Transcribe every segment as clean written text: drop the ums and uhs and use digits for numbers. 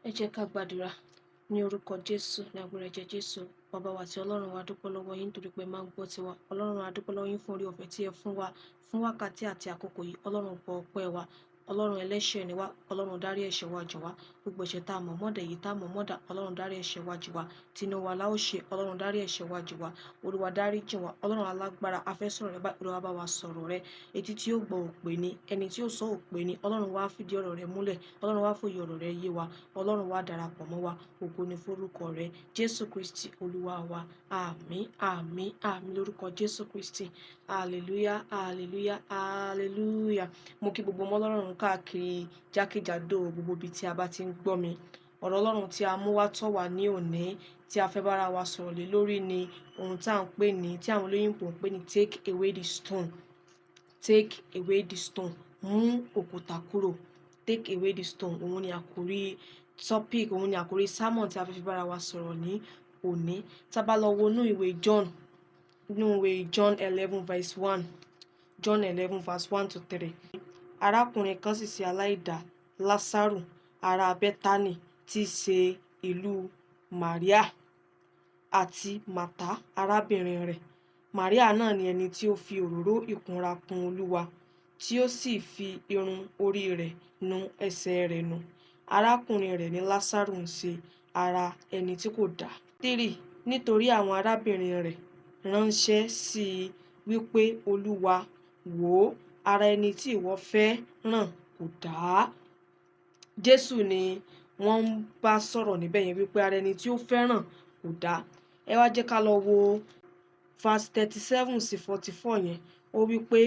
Ẹ jẹ́ ká gbàdúrà ní orúkọ Jésù, ní agbára ẹ̀jẹ̀ Jésù. Bàbá wa àti Ọlọ́run wa, dúpẹ́ lọ́wọ́ yín nítorí pé máa ń gbọ́ tiwa. Ọlọ́run a dúpẹ́ lọ́wọ́ yín fún oore ọ̀fẹ́ tí ẹ fún wa fún wákàtí àti àkókò yìí. Ọlọ́run gbọ́ ọpẹ́ wa. Ọlọ́run ẹlẹ́ṣẹ̀ ni wá. Ọlọ́run dárí ẹ̀ṣẹ̀ wa jì wá. Gbogbo ẹ̀ṣẹ̀ tá a mọ̀ mọ́dẹ̀ yìí tá a mọ̀ mọ́dà. Ọlọ́run dárí ẹ̀ṣẹ̀ wa jì wá. Tinú wa la ó ṣe. Ọlọ́run dárí ẹ̀ṣẹ̀ wa jì wá. Olúwa dárí jì wá. Ọlọ́run alágbára, a fẹ́ sọ̀rọ̀ rẹ báyìí. Olúwa bá wa sọ̀rọ̀ rẹ. Etí tí ó gbọ́ òpè ni, ẹni tí ó sọ òpè ni. Ọlọ́run wá fìdí ọ̀rọ̀ rẹ múlẹ̀. Ọlọ́run wá fòye ọ̀rọ̀ rẹ yé wa. Ọlọ́run wá darapọ̀ mọ́ wa. Ògo ni forúkọ rẹ. Jésù Kristi Olúwa wa. Àmín, àmín, àmín lórúkọ Jésù Kristi. Hallelujah, hallelujah, hallelujah. Mo kí gbogbo ọmọ Ọlọ́run káàkiri jákèjádò gbogbo ibi tí a bá ti ń gbọ́ mi. Ọ̀rọ̀ Ọlọ́run tí a mú wá tọ̀ wá ní òní tí a fẹ́ bára wa sọ̀rọ̀ lé lórí ni ohun tí à ń pè ní, tí àwọn olóyìnbó ń pè ní take away the stone. Take away the stone. Mú òkúta kúrò. Take away the stone. Òun ni àkórí topic, òun ni àkórí sermon tí a fẹ́ fi bára wa sọ̀rọ̀ ní òní. Tá bá lọ wo inú ìwé John 11 verse 1. John 11 verse 1 to 3. Arákùnrin kan sì ṣe aláìdá, Lásárù, ará Bẹ́tánì, tí í ṣe ìlú Màríà àti Màtá arábìnrin rẹ̀. Màríà náà ni ẹni tí ó fi òróró ìkunra kun Olúwa, tí ó sì fi irun orí rẹ̀ nu ẹsẹ̀ rẹ̀ nù. Arákùnrin rẹ̀ ni Lásárù ń ṣe ara ẹni tí kò dá. 3. Nítorí àwọn arábìnrin rẹ̀ ránṣẹ́ sí i wípé, Olúwa, wò ó, ara ẹni tí ìwọ fẹ́ ràn kò dá. Jésù ni wọ́n ń bá sọ̀rọ̀ níbẹ̀ yẹn wípé ara ẹni tí ó fẹ́ràn kò dá. Ẹ wá jẹ́ ká lọ wo verse 37 sí 44 yẹn. Ó wípé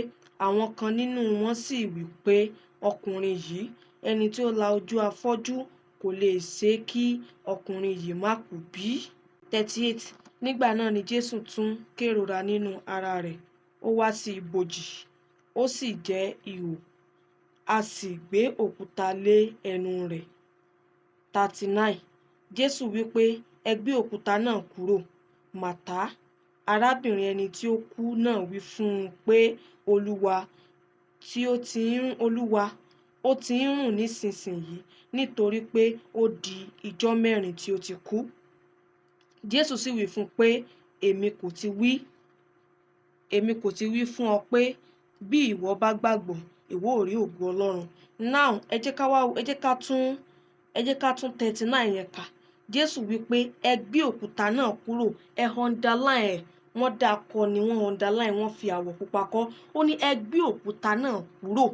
àwọn kan nínú wọn sì wípé, ọkùnrin yìí, ẹni tí ó la ojú afọ́jú, kò lè ṣe kí ọkùnrin yìí má kú bí? 38. Nígbà náà ni Jésù tún kérora nínú ara rẹ̀. Ó wá sí ibojì, ó sì jẹ́ ihò, a sì gbé òkúta lé ẹnu rẹ̀. 39. Jésù wípé, ẹ gbé òkúta náà kúrò. Màtá, arábìnrin ẹni tí ó kú náà, wí fún un pé, Olúwa, ó ti ń rùn nísinsìnyí, nítorí pé ó di ijọ́ 4 tí ó ti kú. Jésù sì wí fún un pé, èmi kò ti wí fún ọ pé bí ìwọ bá gbàgbọ́, ìwọ ó rí ògo Ọlọ́run. Now ẹ jẹ́ ká tún 39 yẹn kà. Jésù wípé, ẹ gbé òkúta náà kúrò. Ẹ underline ẹ̀. Wọ́n dá kọ ni wọ́n underline, wọ́n fi àwọ̀ pupa kọ́. Ó ní ẹ gbé òkúta náà kúrò.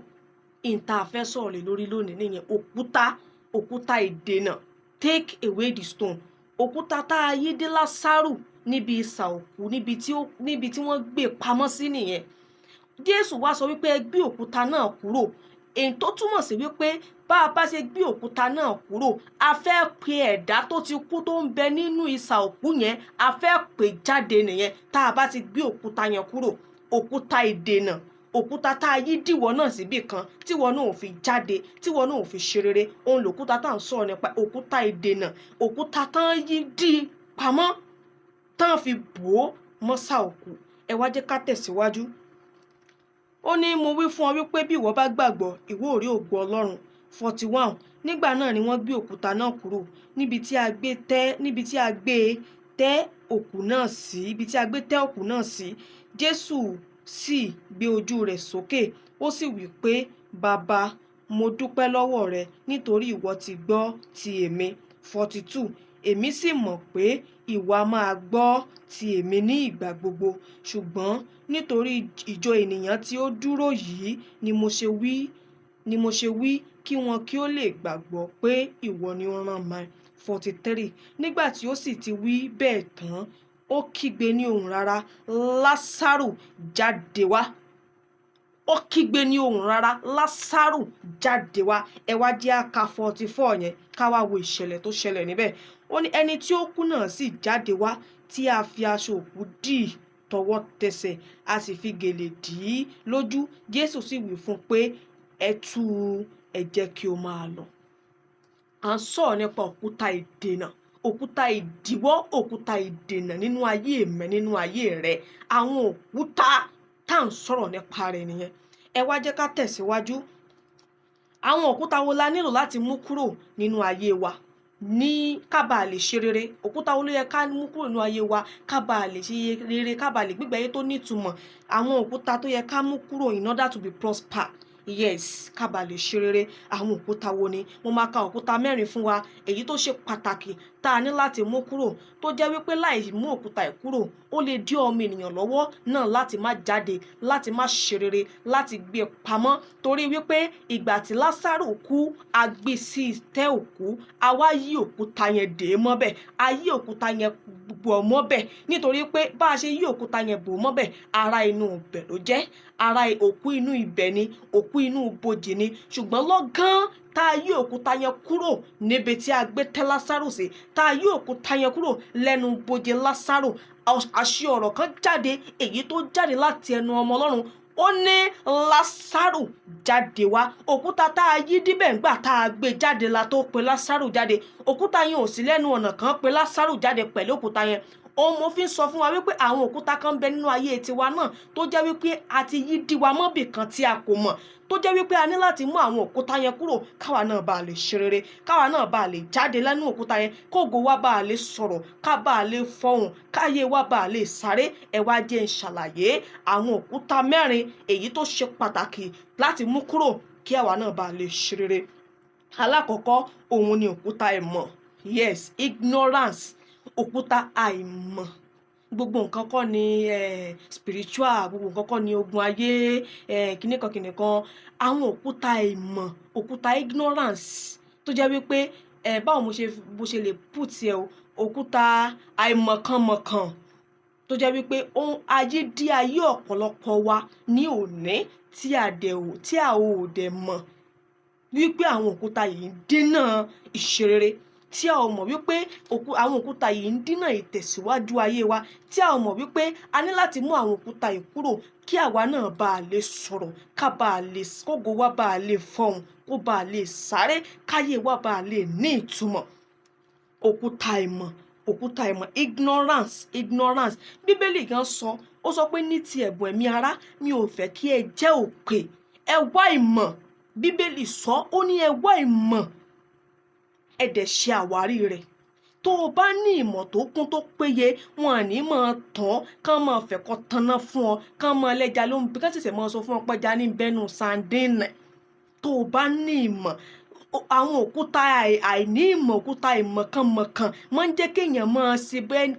Ìta fẹ́ sọ̀rọ̀ lé lórí lónìí nìyẹn. Òkúta ìdènà. Take away the stone. Òkúta tá a yí dé Lásárù níbi isà òkú, níbi tí wọ́n gbé pamọ́ sí nìyẹn. Jésù wá sọ wípé ẹ gbé òkúta náà kúrò. Èyí tó túmọ̀ sí wípé bá a bá ṣe gbé òkúta náà kúrò, a fẹ́ pe ẹ̀dá tó ti kú tó ń bẹ nínú isà òkú yẹn, a fẹ́ pè jáde nìyẹn. Tá a bá ti gbé òkúta yẹn kúrò, òkúta ìdènà, òkúta tá a yí dìwọ́ náà síbì kan tíwọ́ náà ò fi jáde, tíwọ́ náà ò fi ṣe rere. Òun lòkúta tá à ń sọ̀rọ̀ nípa, òkúta ìdènà, òkúta tán yí dì pamọ́, tán fi bò ó mọ́sà òkú. Ẹ wá jẹ́ ká tẹ̀síwájú. Ó ní mo wí fún ọ wípé bí ìwọ bá gbàgbọ́, ìwọ ó rí ògo Ọlọ́run. 41. Nígbà náà ni wọ́n gbé òkúta náà kúrò níbi tí a gbé tẹ́ òkú náà sí. Jésù sì gbé ojú rẹ̀ sókè, ó sì wí pé, Bàbá, mo dúpẹ́ lọ́wọ́ rẹ nítorí ìwọ ti gbọ́ ti èmi. 42. Èmi sì mọ̀ pé ìwọ a máa gbọ́ ti èmi ní ìgbà gbogbo, ṣùgbọ́n nítorí ìjọ ènìyàn tí ó dúró yìí ni mo ṣe wí kí wọn kí ó lè gbàgbọ́ pé ìwọ ni ó rán mi. 43. Nígbà tí ó sì ti wí bẹ́ẹ̀ tán, ó kígbe ní ohùn rara, Lásárù, jáde wá. Ó kígbe ní ohùn rara, Lásárù, jáde wá. Ẹ wá jẹ́ á ka 44 yẹn, ká wá wo ìṣẹ̀lẹ̀ tó ṣẹlẹ̀ níbẹ̀. Ó ní ẹni tí ó kú náà sì jáde wá, tí a fi aṣọ òkú dì tọwọ́ tẹsẹ̀, a sì fi gèlè dì í lójú. Jésù sì wí fún un pé, ẹ tú u, ẹ jẹ́ kí ó máa lọ. À ń sọ̀rọ̀ nípa òkúta ìdènà, òkúta ìdíwọ́, òkúta ìdènà nínú ayé mi, nínú ayé rẹ. Àwọn òkúta tá à ń sọ̀rọ̀ nípa rẹ̀ nìyẹn. Ẹ wá jẹ́ ká tẹ̀síwájú. Àwọn òkúta wo la nílò láti mú kúrò nínú ayé wa? ní ká bá lè ṣe rere. Òkúta wo ló yẹ ká mú kúrò nínú ayé wa ká bá lè ṣe rere, ká bá lè gbígbé ayé tó nítumọ̀. Àwọn òkúta tó yẹ ká mú kúrò in order to be prosper. Yes, ká bá lè ṣe rere. Àwọn òkúta wo ni? Mo máa ka òkúta 4 fún wa èyí tó ṣe pàtàkì tá a ní láti mú kúrò, tó jẹ́ wípé láì mú òkúta yìí kúrò ó lè dí ọmọ ènìyàn lọ́wọ́ náà láti má jáde, láti má ṣe rere, láti gbé pamọ́. Torí wípé ìgbà tí Lásárù kú a gbé sí ìtẹ́ òkú, a wá yí òkúta yẹn dè mọ́bẹ̀, a yí òkúta yẹn bò mọ́bẹ̀, nítorí pé bá a ṣe yí òkúta yẹn bò mọ́bẹ̀ ara inú ibẹ̀ ló jẹ́, ara òkú inú ibẹ̀ ni, òkú inú ibojì ni. Ṣùgbọ́n lọ́gán tá a yí òkúta yẹn kúrò níbi tí a gbé tẹ́ Lásárù sí, tá a yí òkúta yẹn kúrò lẹ́nu ibojì Lásárù, àṣẹ ọ̀rọ̀ kan jáde èyí tó jáde láti ẹnu ọmọ Ọlọ́run. Ó ní Lásárù jáde wá. Òkúta tá a yí díbẹ̀ ńgbà tá a gbé jáde la tó pe Lásárù jáde. Òkúta yẹn ò sí lẹ́nu ọ̀nà kan pe Lásárù jáde pẹ̀lú òkúta yẹn. Mo fi ń sọ fún wa wípé àwọn òkúta kan bẹ nínú ayé tiwa náà tó jẹ́ wípé a ti yí dí wa mọ́bì kan tí a kò mọ̀, tó jẹ́ wípé a ní láti mú àwọn òkúta yẹn kúrò káwa náà bá lè ṣe rere, káwa náà bá lè jáde lẹ́nu òkúta yẹn, kógo wa bá lè sọ̀rọ̀, ká bá lè fọhùn, káyé wa bá lè sáré. Ẹ wá jẹ́ n ṣàlàyé àwọn òkúta 4 èyí tó ṣe pàtàkì láti mú kúrò kí àwa náà bá lè ṣe rere. Alákọ̀ọ́kọ́ òun ni òkúta ìmọ̀. Yes, ignorance. Òkúta àìmọ̀. Gbogbo nǹkan kọ́ ni spiritual, gbogbo nǹkan kọ́ ni ogun ayé, kìnìkan. Àwọn òkúta ìmọ̀, òkúta ignorance tó jẹ́ wípé báwo mo ṣe lè put ẹ o, òkúta àìmọ̀kànmọ̀kàn tó jẹ́ wípé ayé dí ayé ọ̀pọ̀lọpọ̀ wa ní òní tí a ò dẹ̀ mọ̀ wípé àwọn òkúta yìí ń dènà ìṣerere, tí a ò mọ̀ wípé àwọn òkúta yìí ń dènà ìtẹ̀síwájú ayé wa, tí a ò mọ̀ wípé a ní láti mú àwọn òkúta yìí kúrò kí àwa náà bá lè sọ̀rọ̀, kógo wa bá lè fọhùn, kó bá lè sáré, káyé wa bá lè ní ìtumọ̀. Òkúta ìmọ̀, ignorance. Bíbélì gan sọ, ó sọ pé ní ti ẹ̀bùn ẹ̀mí ara mi ò fẹ́ kí ẹ jẹ́ òpè, ẹ wá ìmọ̀. Bíbélì sọ, ó ní ẹ wá ìmọ̀, ẹ dẹ̀ ṣe àwárí rẹ̀. Tó o bá ní ìmọ̀ tó kún tó péye, wọn à ní máa tán kán máa fẹ̀kọ́ tanná fún ọ, kán máa lẹ́ja ló ń bí kán ṣẹ̀ṣẹ̀ máa sọ fún ọ pé ẹja ní bẹ́nu sandínì. Tó o bá ní ìmọ̀, àwọn òkúta àìní ìmọ̀, òkúta ìmọ̀kànmọ̀kàn máa ń jẹ́ kéèyàn máa ṣe bẹ́ẹ̀,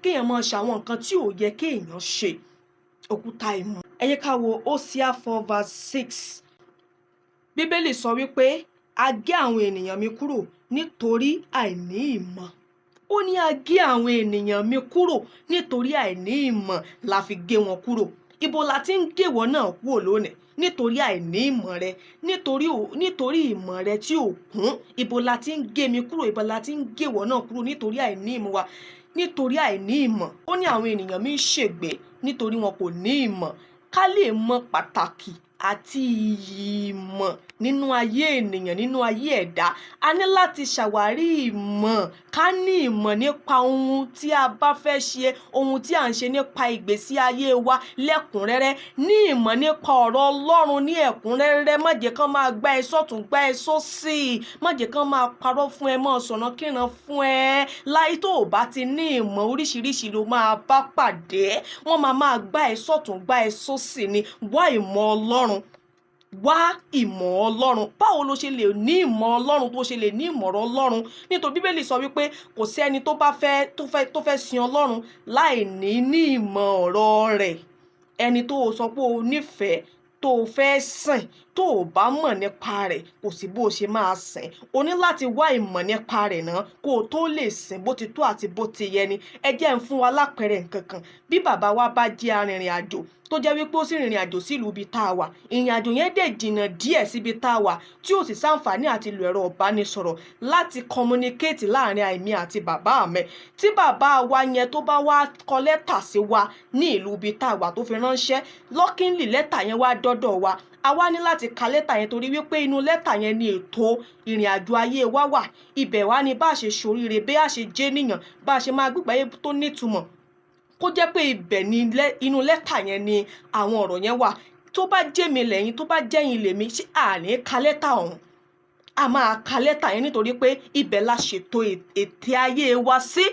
kéèyàn máa ṣàwọn nǹkan tí ò yẹ kéèyàn ṣe. Òkúta ìmọ̀. Ẹ jẹ́ ká wo Hosea 4:6. Bíbélì sọ wípé a gé àwọn ènìyàn mi kúrò nítorí àìní ìmọ̀. Ó ní a gé àwọn ènìyàn mi kúrò nítorí àìní ìmọ̀ la fi gé wọn kúrò. Ibo la ti ń gé wọn náà kúrò lónìí? Nítorí àìní ìmọ̀ rẹ, nítorí ìmọ̀ rẹ tí ò kún. Ibo la ti ń gé mi kúrò, ibo la ti ń gé wọn náà kúrò nítorí àìní ìmọ̀ wa, nítorí àìní ìmọ̀. Ó ní àwọn ènìyàn mi ń ṣègbé nítorí wọn kò ní ìmọ̀. Ká lè mọ pàtàkì àti iyì ìmọ̀ nínú ayé ènìyàn, nínú ayé ẹ̀dá, a ní láti ṣàwárí ìmọ̀. Ká ní ìmọ̀ nípa ohun tí a bá fẹ́ ṣe, ohun tí à ń ṣe nípa ìgbésí ayé wa lẹ́kùnrẹ́rẹ́. Ní ìmọ̀ nípa ọ̀rọ̀ Ọlọ́run ní ẹ̀kúnrẹ́rẹ́. Má jẹ́ kán máa gbá ẹ sọ́tùn, gbá ẹ sósì. Má jẹ́ kán máa parọ́ fún ẹ, máa sọ̀nà kíran fún ẹ. Láyé tó o bá ti ní ìmọ̀, oríṣiríṣi ló máa bá pàdé. Wọ́n máa gbá ẹ sọ́tùn, gbá ẹ sósì ni. Wá ìmọ̀ Ọlọ́run. Wá ìmọ̀ Ọlọ́run. Báwo lo ṣe lè ní ìmọ̀ Ọlọ́run, tó ṣe lè ní ìmọ̀ràn Ọlọ́run? Nítorí Bíbélì sọ wípé kò sí ẹni tó fẹ́ sin Ọlọ́run láì ní ìmọ̀ ọ̀rọ̀ rẹ̀. Ẹni tó sọ pé o nífẹ̀ẹ́, tó fẹ́ sìn, tó o bá mọ̀ nípa rẹ̀, kò sí bó ṣe máa sìn. O ní láti wá ìmọ̀ nípa rẹ̀ náà kó o tó lè sìn bó ti tó àti bó ti yẹ ni. Ẹ jẹ́ ń fún wa lápẹẹrẹ nǹkan kan. Bí bàbá wa bá jẹ́ arìnrìn àjò tó jẹ́ wípé ó sì rìnrìn àjò sí ìlú ibi tá a wà, ìrìn àjò yẹn dẹ̀ jìnnà díẹ̀ síbi tá a wà, tí ó sì ṣàǹfààní àti lo ẹ̀rọ ìbánisọ̀rọ̀ láti communicate láàrin àìmí àti bàbá mi. Tí bàbá wa yẹn tó bá wá kọ lẹ́tà sí wa ní ìlú ibi tá a wà tó fi ránṣẹ́, luckily lẹ́tà yẹn wá dọ́dọ̀ wa. A wá ní láti ka lẹ́tà yẹn torí wípé inú lẹ́tà yẹn ni ètò ìrìn àjò ayé wa wà. Ibẹ̀ wá ni bá a ṣe ṣoríire, bí a ṣe jẹ́ ènìyàn, bá a ṣe máa gbígbé ayé tó nítumọ̀. Kó jẹ́ pé ibẹ̀ ni inú lẹ́tà yẹn ni àwọn ọ̀rọ̀ yẹn wà. Tó bá jẹ́ mi lẹ́yìn, tó bá jẹ́ yín lèmi, ṣé a ní ka lẹ́tà ọ̀hún? a máa ka lẹ́tà yẹn nítorí pé ibẹ̀ la ṣètò ète ayé wa sí.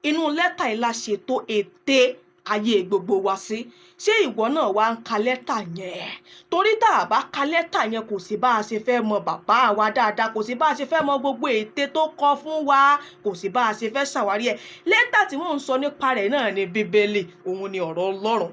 Inú lẹ́tà yìí la ṣètò ète ayé gbogbo wa sí. Ṣé ìwọ náà wá ń ka lẹ́tà yẹn? Torí tá a bá ka lẹ́tà yẹn kò sí bá a ṣe fẹ́ mọ bàbá wa dáadáa, kò sí bá a ṣe fẹ́ mọ gbogbo ète tó kọ fún wa, kò sí bá a ṣe fẹ́ ṣàwárí ẹ̀. Lẹ́tà tí wọ́n ń sọ nípa rẹ̀ náà ni Bíbélì, òun ni ọ̀rọ̀ Ọlọ́run.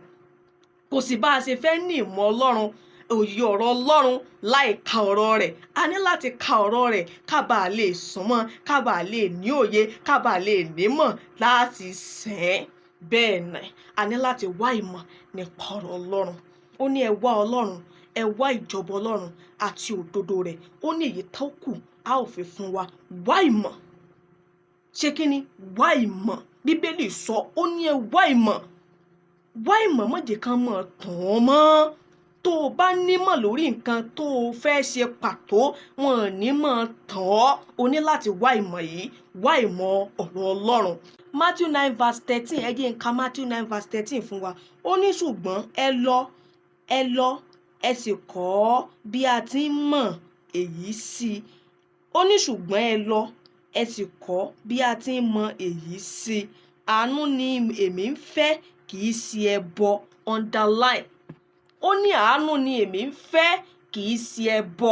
Kò sí bá a ṣe fẹ́ ní ìmọ̀ Ọlọ́run, òye ọ̀rọ̀ Ọlọ́run láì ka ọ̀rọ̀ rẹ̀. A ní láti ka ọ̀rọ̀ rẹ̀ ká bàa lè súnmọ́, ká bàa lè ní òye, ká bàa lè nímọ̀ láti sìn. Bẹ́ẹ̀ ni, a ní láti wá ìmọ̀ nípa ọ̀rọ̀ Ọlọ́run. Ó ní ẹ wá Ọlọ́run, ẹ wá ìjọba Ọlọ́run àti òdodo rẹ̀. Ó ní èyí tó kù a ó fi fún wa. Wá ìmọ̀. Ṣé kí ni? Wá ìmọ̀. Bíbélì sọ, ó ní ẹ wá ìmọ̀. Wá ìmọ̀, má jẹ́ kán mọ̀ tàn ọ́ mọ́. Tó o bá nímọ̀ lórí nǹkan tó o fẹ́ ṣe pàtó, wọn ò ní mọ̀ tàn ọ́. O ní láti wá ìmọ̀ yìí, wá ìmọ̀ ọ̀rọ̀ Ọlọ́run. Matthew 9:13, ẹ jẹ́ n ka Matthew 9:13 fún wa. Ó ní ṣùgbọ́n ẹ lọ, ẹ sì kọ́ bí a ti ń mọ̀ èyí sí. Ó ní ṣùgbọ́n ẹ lọ, ẹ sì kọ́ bí a ti ń mọ̀ èyí sí. Àánú ni èmi ń fẹ́, kì í ṣe ẹbọ. Underline. Ó ní àánú ni èmi ń fẹ́, kì í ṣe ẹbọ.